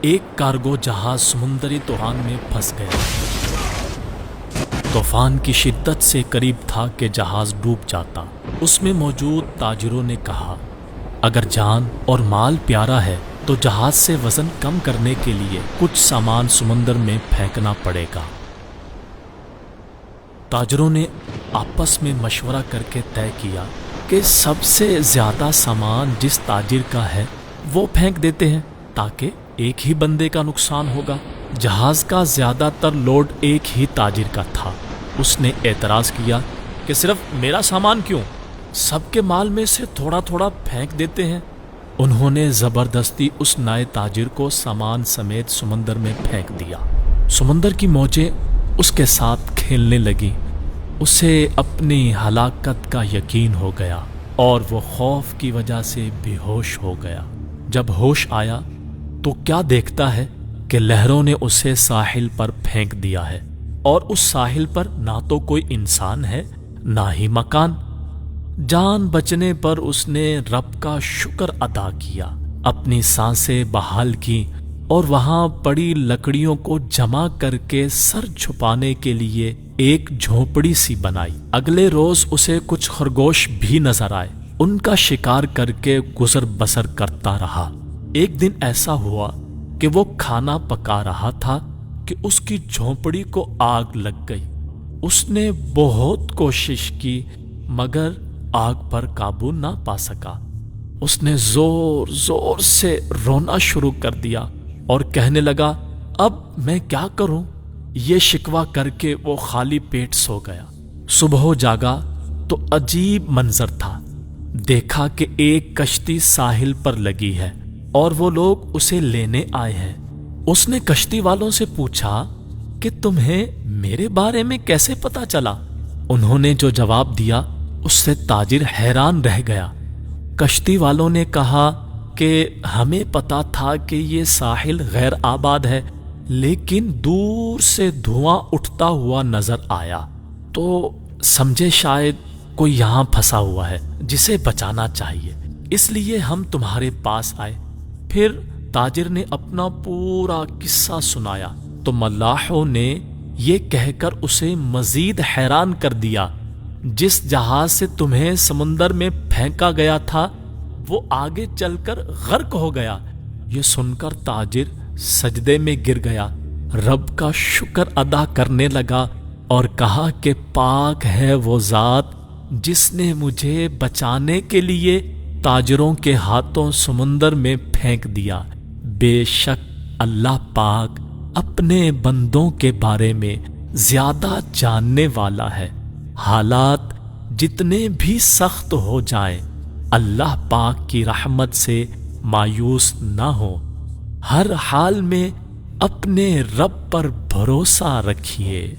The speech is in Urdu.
ایک کارگو جہاز سمندری طوفان میں پھنس گیا۔ طوفان کی شدت سے قریب تھا کہ جہاز ڈوب جاتا۔ اس میں موجود تاجروں نے کہا، اگر جان اور مال پیارا ہے تو جہاز سے وزن کم کرنے کے لیے کچھ سامان سمندر میں پھینکنا پڑے گا۔ تاجروں نے آپس میں مشورہ کر کے طے کیا کہ سب سے زیادہ سامان جس تاجر کا ہے وہ پھینک دیتے ہیں تاکہ ایک ہی بندے کا نقصان ہوگا۔ جہاز کا زیادہ تر لوڈ ایک ہی تاجر کا تھا۔ اس نے اعتراض کیا کہ صرف میرا سامان کیوں؟ سب کے مال میں سے تھوڑا تھوڑا پھینک دیتے ہیں۔ انہوں نے زبردستی اس نئے تاجر کو سامان سمیت سمندر میں پھینک دیا۔ سمندر کی موجیں اس کے ساتھ کھیلنے لگیں۔ اسے اپنی ہلاکت کا یقین ہو گیا اور وہ خوف کی وجہ سے بے ہوش ہو گیا۔ جب ہوش آیا تو کیا دیکھتا ہے کہ لہروں نے اسے ساحل پر پھینک دیا ہے، اور اس ساحل پر نہ تو کوئی انسان ہے نہ ہی مکان۔ جان بچنے پر اس نے رب کا شکر ادا کیا، اپنی سانسیں بحال کی اور وہاں پڑی لکڑیوں کو جمع کر کے سر چھپانے کے لیے ایک جھونپڑی سی بنائی۔ اگلے روز اسے کچھ خرگوش بھی نظر آئے۔ ان کا شکار کر کے گزر بسر کرتا رہا۔ ایک دن ایسا ہوا کہ وہ کھانا پکا رہا تھا کہ اس کی جھونپڑی کو آگ لگ گئی۔ اس نے بہت کوشش کی مگر آگ پر قابو نہ پا سکا۔ اس نے زور زور سے رونا شروع کر دیا اور کہنے لگا، اب میں کیا کروں؟ یہ شکوہ کر کے وہ خالی پیٹ سو گیا۔ صبح جاگا تو عجیب منظر تھا۔ دیکھا کہ ایک کشتی ساحل پر لگی ہے اور وہ لوگ اسے لینے آئے ہیں۔ اس نے کشتی والوں سے پوچھا کہ تمہیں میرے بارے میں کیسے پتا چلا؟ انہوں نے جو جواب دیا اس سے تاجر حیران رہ گیا۔ کشتی والوں نے کہا کہ ہمیں پتا تھا کہ یہ ساحل غیر آباد ہے، لیکن دور سے دھواں اٹھتا ہوا نظر آیا تو سمجھے شاید کوئی یہاں پھنسا ہوا ہے جسے بچانا چاہیے، اس لیے ہم تمہارے پاس آئے۔ پھر تاجر نے اپنا پورا قصہ سنایا تو ملاحوں نے یہ کہہ کر اسے مزید حیران کر دیا، جس جہاز سے تمہیں سمندر میں پھینکا گیا تھا وہ آگے چل کر غرق ہو گیا۔ یہ سن کر تاجر سجدے میں گر گیا، رب کا شکر ادا کرنے لگا اور کہا کہ پاک ہے وہ ذات جس نے مجھے بچانے کے لیے تاجروں کے ہاتھوں سمندر میں پھینک دیا۔ بے شک اللہ پاک اپنے بندوں کے بارے میں زیادہ جاننے والا ہے۔ حالات جتنے بھی سخت ہو جائیں، اللہ پاک کی رحمت سے مایوس نہ ہو۔ ہر حال میں اپنے رب پر بھروسہ رکھیے۔